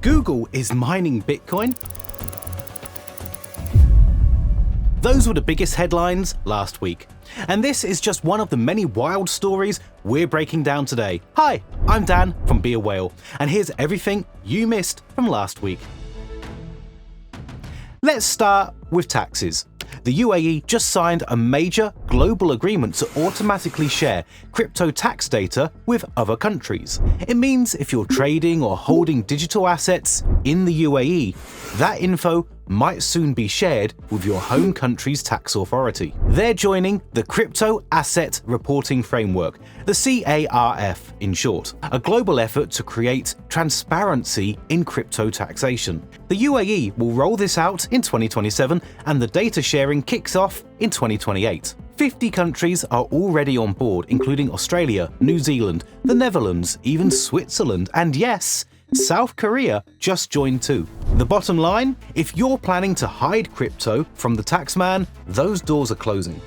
Google is mining Bitcoin? Those were the biggest headlines last week. And this is just one of the many wild stories we're breaking down today. Hi, I'm Dan from BeAWhale, and here's everything you missed from last week. Let's start with taxes. The UAE just signed a major global agreement to automatically share crypto tax data with other countries. It means if you're trading or holding digital assets in the UAE, that info might soon be shared with your home country's tax authority. They're joining the Crypto Asset Reporting Framework, the CARF in short, a global effort to create transparency in crypto taxation. The UAE will roll this out in 2027 and the data sharing kicks off in 2028. 50 countries are already on board, including Australia, New Zealand, the Netherlands, even Switzerland, and yes, South Korea just joined too. The bottom line, if you're planning to hide crypto from the taxman, those doors are closing.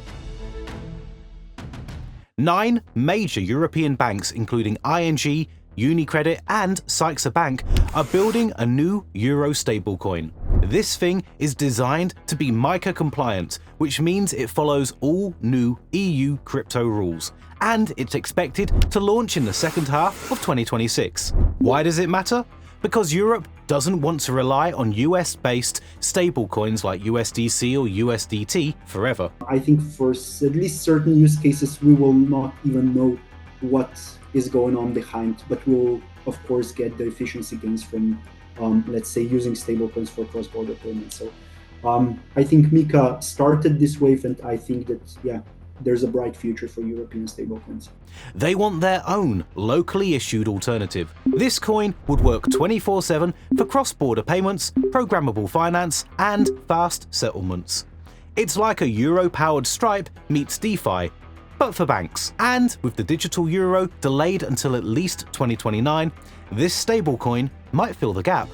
9 major European banks, including ING, UniCredit, and Saxa Bank, are building a new euro stablecoin. This thing is designed to be MiCA-Compliant, which means it follows all new EU crypto rules, and it's expected to launch in the second half of 2026. Why does it matter? Because Europe doesn't want to rely on US-based stablecoins like USDC or USDT forever. I think for at least certain use cases, we will not even know what is going on behind, but we'll of course get the efficiency gains from, let's say, using stablecoins for cross-border payments. So I think MiCA started this wave, and I think that, there's a bright future for European stablecoins. They want their own locally issued alternative. This coin would work 24/7 for cross-border payments, programmable finance, and fast settlements. It's like a euro-powered Stripe meets DeFi, but for banks. And with the digital euro delayed until at least 2029, this stablecoin might fill the gap.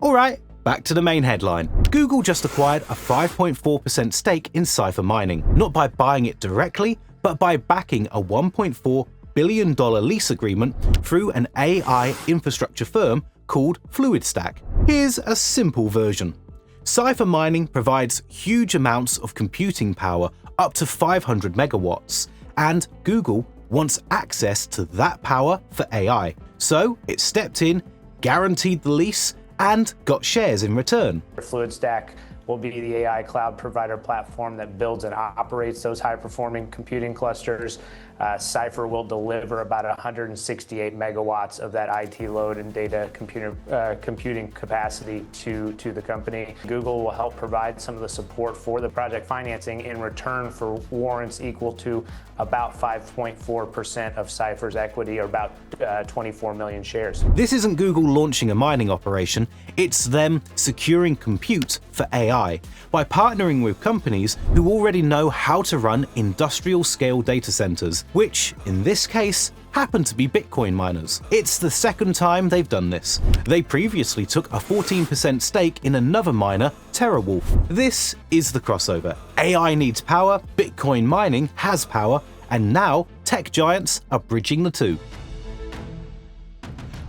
Alright, back to the main headline. Google just acquired a 5.4% stake in Cypher Mining, not by buying it directly, but by backing a $1.4 billion lease agreement through an AI infrastructure firm called FluidStack. Here's a simple version. Cypher Mining provides huge amounts of computing power, up to 500 megawatts, and Google wants access to that power for AI. So it stepped in, guaranteed the lease, and got shares in return. FluidStack will be the AI cloud provider platform that builds and operates those high-performing computing clusters. Cypher will deliver about 168 megawatts of that IT load and data computing capacity to the company. Google will help provide some of the support for the project financing in return for warrants equal to about 5.4% of Cypher's equity, or about 24 million shares. This isn't Google launching a mining operation, it's them securing compute for AI by partnering with companies who already know how to run industrial-scale data centers, which, in this case, happen to be Bitcoin miners. It's the second time they've done this. They previously took a 14% stake in another miner, TeraWulf. This is the crossover. AI needs power, Bitcoin mining has power, and now tech giants are bridging the two.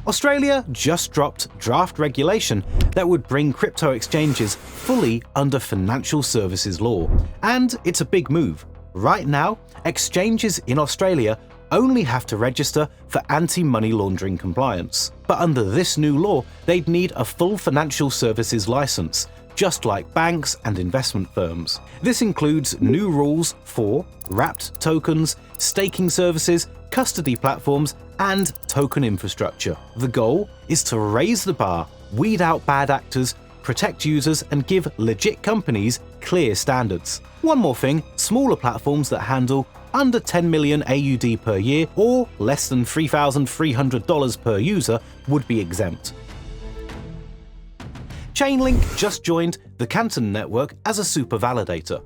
Australia just dropped draft regulation that would bring crypto exchanges fully under financial services law. And it's a big move. Right now, exchanges in Australia only have to register for anti-money laundering compliance. But under this new law, they'd need a full financial services license, just like banks and investment firms. This includes new rules for wrapped tokens, staking services, custody platforms, and token infrastructure. The goal is to raise the bar, weed out bad actors, protect users, and give legit companies clear standards. One more thing, smaller platforms that handle under 10 million AUD per year or less than $3,300 per user would be exempt. Chainlink just joined the Canton network as a super validator.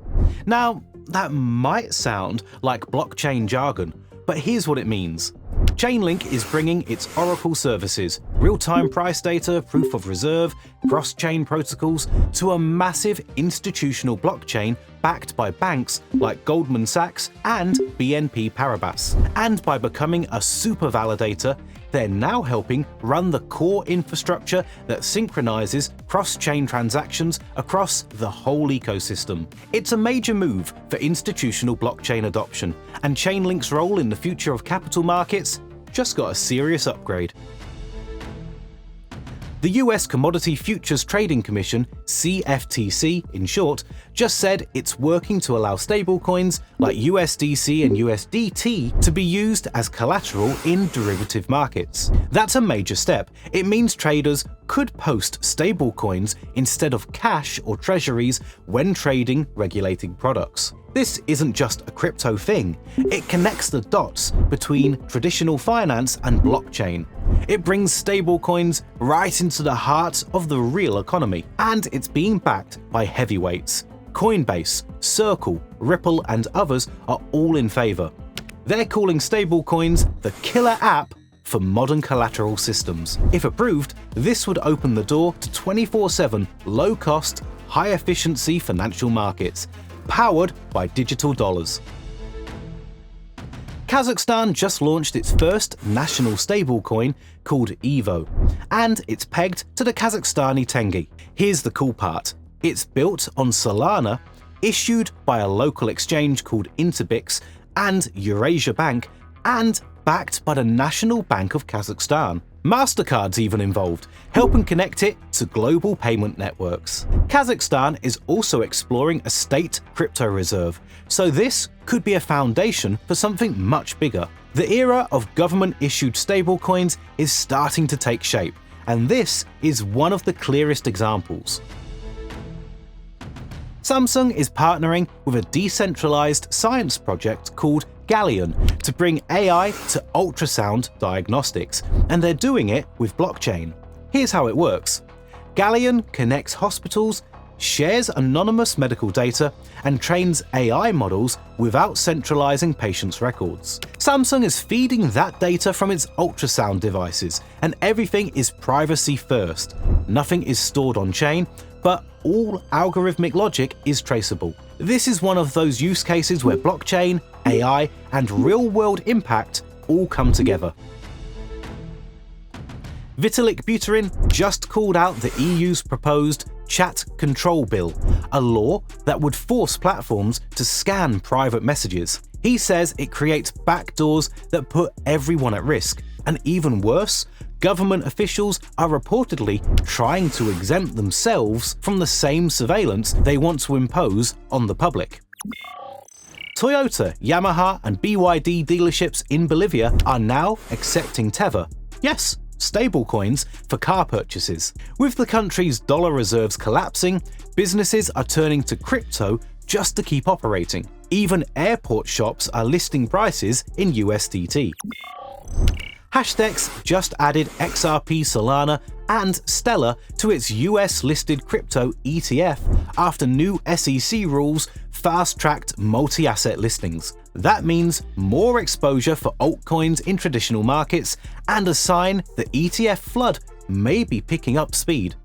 Now, that might sound like blockchain jargon, but here's what it means. Chainlink is bringing its Oracle services, real-time price data, proof of reserve, cross-chain protocols, to a massive institutional blockchain backed by banks like Goldman Sachs and BNP Paribas. And by becoming a super validator, they're now helping run the core infrastructure that synchronizes cross-chain transactions across the whole ecosystem. It's a major move for institutional blockchain adoption, and Chainlink's role in the future of capital markets just got a serious upgrade. The US Commodity Futures Trading Commission, CFTC in short, just said it's working to allow stablecoins like USDC and USDT to be used as collateral in derivative markets. That's a major step. It means traders could post stablecoins instead of cash or treasuries when trading regulated products. This isn't just a crypto thing. It connects the dots between traditional finance and blockchain. It brings stablecoins right into the heart of the real economy, and it's being backed by heavyweights. Coinbase, Circle, Ripple, and others are all in favor. They're calling stablecoins the killer app for modern collateral systems. If approved, this would open the door to 24/7, low-cost, high-efficiency financial markets, powered by digital dollars. Kazakhstan just launched its first national stablecoin called EVO, and it's pegged to the Kazakhstani tenge. Here's the cool part. It's built on Solana, issued by a local exchange called Interbix and Eurasia Bank, and backed by the National Bank of Kazakhstan. MasterCard's even involved, helping connect it to global payment networks. Kazakhstan is also exploring a state crypto reserve, so this could be a foundation for something much bigger. The era of government-issued stablecoins is starting to take shape, and this is one of the clearest examples. Samsung is partnering with a decentralized science project called Galleon to bring AI to ultrasound diagnostics, and they're doing it with blockchain. Here's how it works. Galleon connects hospitals, shares anonymous medical data, and trains AI models without centralizing patients' records. Samsung is feeding that data from its ultrasound devices, and everything is privacy first. Nothing is stored on chain, but all algorithmic logic is traceable. This is one of those use cases where blockchain, AI, and real-world impact all come together. Vitalik Buterin just called out the EU's proposed Chat Control Bill, a law that would force platforms to scan private messages. He says it creates backdoors that put everyone at risk, and even worse, government officials are reportedly trying to exempt themselves from the same surveillance they want to impose on the public. Toyota, Yamaha, and BYD dealerships in Bolivia are now accepting Tether. Yes, stablecoins for car purchases. With the country's dollar reserves collapsing, businesses are turning to crypto just to keep operating. Even airport shops are listing prices in USDT. Hashdex just added XRP Solana and Stellar to its US-listed crypto ETF after new SEC rules fast-tracked multi-asset listings. That means more exposure for altcoins in traditional markets and a sign the ETF flood may be picking up speed.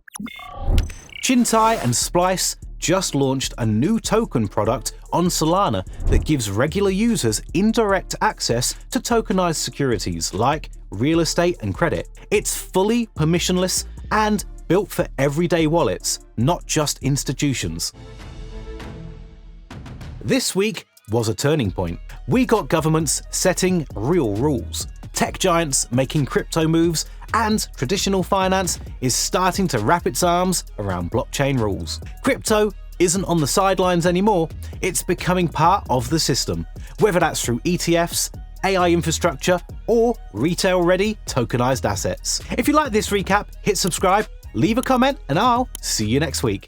Chintai and Splice just launched a new token product on Solana that gives regular users indirect access to tokenized securities like real estate and credit. It's fully permissionless and built for everyday wallets, not just institutions. This week was a turning point. We got governments setting real rules, tech giants making crypto moves, and traditional finance is starting to wrap its arms around blockchain rules. Crypto isn't on the sidelines anymore, it's becoming part of the system, whether that's through ETFs, AI infrastructure, or retail-ready tokenized assets. If you like this recap, hit subscribe, leave a comment, and I'll see you next week.